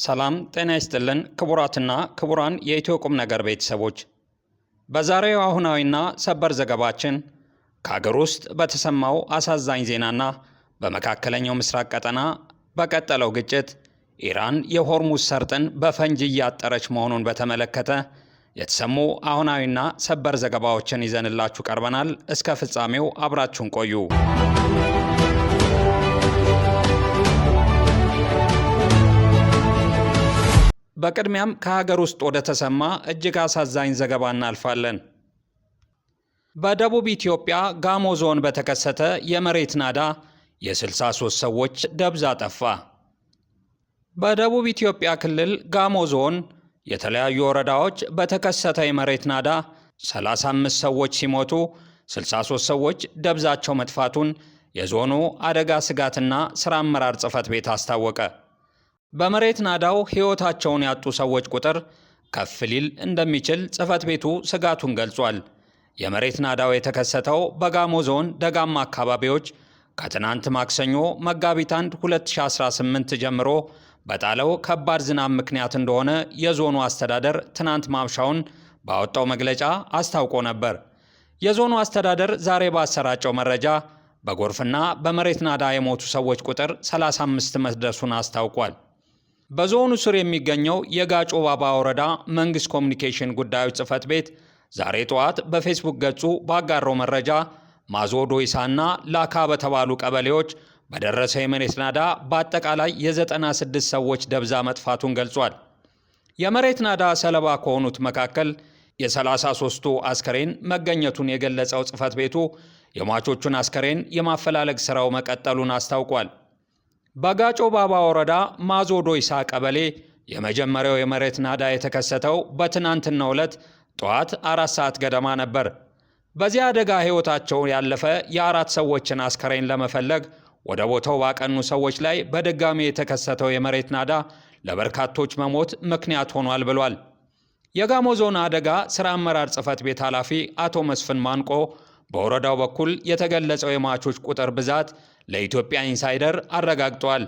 ሰላም ጤና ይስጥልን ክቡራትና ክቡራን የኢትዮ ቁም ነገር ቤተሰቦች፣ በዛሬው አሁናዊና ሰበር ዘገባችን ከሀገር ውስጥ በተሰማው አሳዛኝ ዜናና በመካከለኛው ምስራቅ ቀጠና በቀጠለው ግጭት ኢራን የሆርሙዝ ሰርጥን በፈንጂ እያጠረች መሆኑን በተመለከተ የተሰሙ አሁናዊና ሰበር ዘገባዎችን ይዘንላችሁ ቀርበናል። እስከ ፍጻሜው አብራችሁን ቆዩ። በቅድሚያም ከሀገር ውስጥ ወደ ተሰማ እጅግ አሳዛኝ ዘገባ እናልፋለን። በደቡብ ኢትዮጵያ ጋሞ ዞን በተከሰተ የመሬት ናዳ የ63 ሰዎች ደብዛ ጠፋ። በደቡብ ኢትዮጵያ ክልል ጋሞ ዞን የተለያዩ ወረዳዎች በተከሰተ የመሬት ናዳ 35 ሰዎች ሲሞቱ 63 ሰዎች ደብዛቸው መጥፋቱን የዞኑ አደጋ ስጋትና ሥራ አመራር ጽሕፈት ቤት አስታወቀ። በመሬት ናዳው ሕይወታቸውን ያጡ ሰዎች ቁጥር ከፍ ሊል እንደሚችል ጽሕፈት ቤቱ ስጋቱን ገልጿል። የመሬት ናዳው የተከሰተው በጋሞ ዞን ደጋማ አካባቢዎች ከትናንት ማክሰኞ መጋቢት 1 2018 ጀምሮ በጣለው ከባድ ዝናብ ምክንያት እንደሆነ የዞኑ አስተዳደር ትናንት ማምሻውን ባወጣው መግለጫ አስታውቆ ነበር። የዞኑ አስተዳደር ዛሬ ባሰራጨው መረጃ በጎርፍና በመሬት ናዳ የሞቱ ሰዎች ቁጥር 35 መድረሱን አስታውቋል። በዞኑ ስር የሚገኘው የጋጮ ባባ ወረዳ መንግስት ኮሚኒኬሽን ጉዳዮች ጽሕፈት ቤት ዛሬ ጠዋት በፌስቡክ ገጹ ባጋራው መረጃ ማዞ ዶይሳና ላካ በተባሉ ቀበሌዎች በደረሰ የመሬት ናዳ በአጠቃላይ የ96 ሰዎች ደብዛ መጥፋቱን ገልጿል። የመሬት ናዳ ሰለባ ከሆኑት መካከል የ33ቱ አስከሬን መገኘቱን የገለጸው ጽሕፈት ቤቱ የሟቾቹን አስከሬን የማፈላለግ ሥራው መቀጠሉን አስታውቋል። በጋጮ ባባ ወረዳ ማዞ ዶይሳ ቀበሌ የመጀመሪያው የመሬት ናዳ የተከሰተው በትናንትናው ዕለት ጠዋት 4 ሰዓት ገደማ ነበር። በዚህ አደጋ ሕይወታቸው ያለፈ የ4 ሰዎችን አስከሬን ለመፈለግ ወደ ቦታው ባቀኑ ሰዎች ላይ በድጋሚ የተከሰተው የመሬት ናዳ ለበርካቶች መሞት ምክንያት ሆኗል ብሏል። የጋሞ ዞን አደጋ ሥራ አመራር ጽሕፈት ቤት ኃላፊ አቶ መስፍን ማንቆ በወረዳው በኩል የተገለጸው የሟቾች ቁጥር ብዛት ለኢትዮጵያ ኢንሳይደር አረጋግጧል።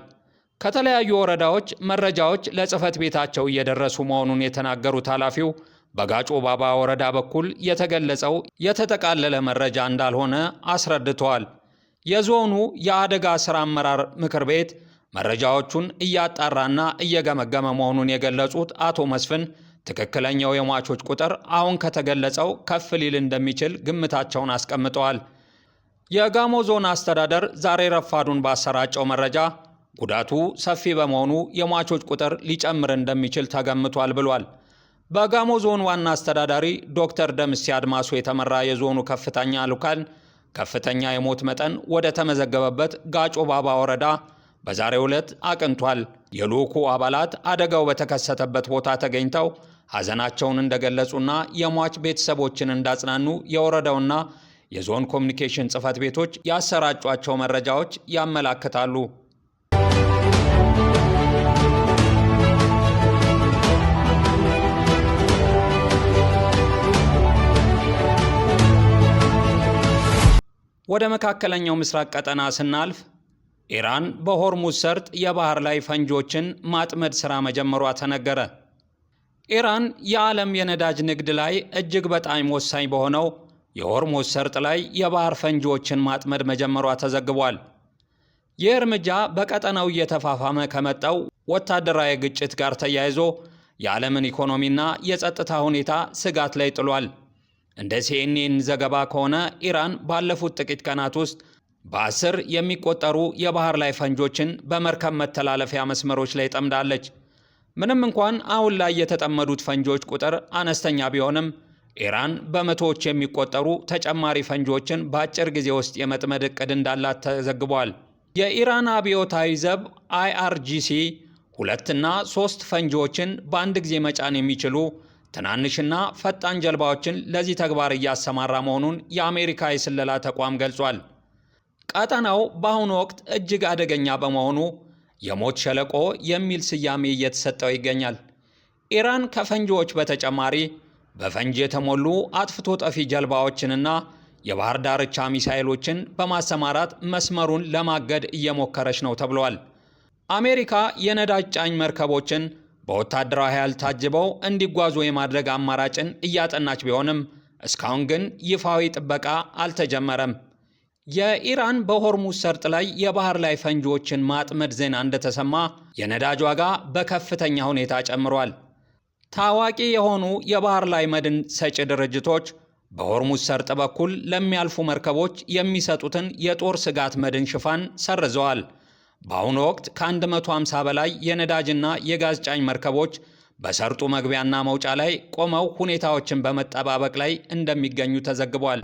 ከተለያዩ ወረዳዎች መረጃዎች ለጽሕፈት ቤታቸው እየደረሱ መሆኑን የተናገሩት ኃላፊው በጋጮ ባባ ወረዳ በኩል የተገለጸው የተጠቃለለ መረጃ እንዳልሆነ አስረድተዋል። የዞኑ የአደጋ ሥራ አመራር ምክር ቤት መረጃዎቹን እያጣራና እየገመገመ መሆኑን የገለጹት አቶ መስፍን ትክክለኛው የሟቾች ቁጥር አሁን ከተገለጸው ከፍ ሊል እንደሚችል ግምታቸውን አስቀምጠዋል። የጋሞ ዞን አስተዳደር ዛሬ ረፋዱን ባሰራጨው መረጃ ጉዳቱ ሰፊ በመሆኑ የሟቾች ቁጥር ሊጨምር እንደሚችል ተገምቷል ብሏል። በጋሞ ዞን ዋና አስተዳዳሪ ዶክተር ደምሴ አድማሱ የተመራ የዞኑ ከፍተኛ ልዑካን ከፍተኛ የሞት መጠን ወደ ተመዘገበበት ጋጮ ባባ ወረዳ በዛሬው ዕለት አቅንቷል። የልዑኩ አባላት አደጋው በተከሰተበት ቦታ ተገኝተው ሐዘናቸውን እንደገለጹና የሟች ቤተሰቦችን እንዳጽናኑ የወረዳውና የዞን ኮሚኒኬሽን ጽሕፈት ቤቶች ያሰራጯቸው መረጃዎች ያመላክታሉ። ወደ መካከለኛው ምስራቅ ቀጠና ስናልፍ ኢራን በሆርሙዝ ሰርጥ የባህር ላይ ፈንጂዎችን ማጥመድ ሥራ መጀመሯ ተነገረ። ኢራን የዓለም የነዳጅ ንግድ ላይ እጅግ በጣም ወሳኝ በሆነው የሆርሙዝ ሰርጥ ላይ የባህር ፈንጂዎችን ማጥመድ መጀመሯ ተዘግቧል። ይህ እርምጃ በቀጠናው እየተፋፋመ ከመጣው ወታደራዊ ግጭት ጋር ተያይዞ የዓለምን ኢኮኖሚና የጸጥታ ሁኔታ ስጋት ላይ ጥሏል። እንደ ሲኤንኤን ዘገባ ከሆነ ኢራን ባለፉት ጥቂት ቀናት ውስጥ በ10 የሚቆጠሩ የባህር ላይ ፈንጆችን በመርከብ መተላለፊያ መስመሮች ላይ ጠምዳለች። ምንም እንኳን አሁን ላይ የተጠመዱት ፈንጆች ቁጥር አነስተኛ ቢሆንም ኢራን በመቶዎች የሚቆጠሩ ተጨማሪ ፈንጆችን በአጭር ጊዜ ውስጥ የመጥመድ ዕቅድ እንዳላት ተዘግቧል። የኢራን አብዮታዊ ዘብ IRGC 2 እና 3 ፈንጂዎችን በአንድ ጊዜ መጫን የሚችሉ ትናንሽና ፈጣን ጀልባዎችን ለዚህ ተግባር እያሰማራ መሆኑን የአሜሪካ የስለላ ተቋም ገልጿል። ቀጠናው በአሁኑ ወቅት እጅግ አደገኛ በመሆኑ የሞት ሸለቆ የሚል ስያሜ እየተሰጠው ይገኛል። ኢራን ከፈንጂዎች በተጨማሪ በፈንጂ የተሞሉ አጥፍቶ ጠፊ ጀልባዎችንና የባህር ዳርቻ ሚሳኤሎችን በማሰማራት መስመሩን ለማገድ እየሞከረች ነው ተብሏል። አሜሪካ የነዳጅ ጫኝ መርከቦችን በወታደራዊ ኃይል ታጅበው እንዲጓዙ የማድረግ አማራጭን እያጠናች ቢሆንም እስካሁን ግን ይፋዊ ጥበቃ አልተጀመረም። የኢራን በሆርሙዝ ሰርጥ ላይ የባህር ላይ ፈንጂዎችን ማጥመድ ዜና እንደተሰማ የነዳጅ ዋጋ በከፍተኛ ሁኔታ ጨምሯል። ታዋቂ የሆኑ የባህር ላይ መድን ሰጪ ድርጅቶች በሆርሙዝ ሰርጥ በኩል ለሚያልፉ መርከቦች የሚሰጡትን የጦር ስጋት መድን ሽፋን ሰርዘዋል። በአሁኑ ወቅት ከ150 በላይ የነዳጅና የጋዝ ጫኝ መርከቦች በሰርጡ መግቢያና መውጫ ላይ ቆመው ሁኔታዎችን በመጠባበቅ ላይ እንደሚገኙ ተዘግቧል።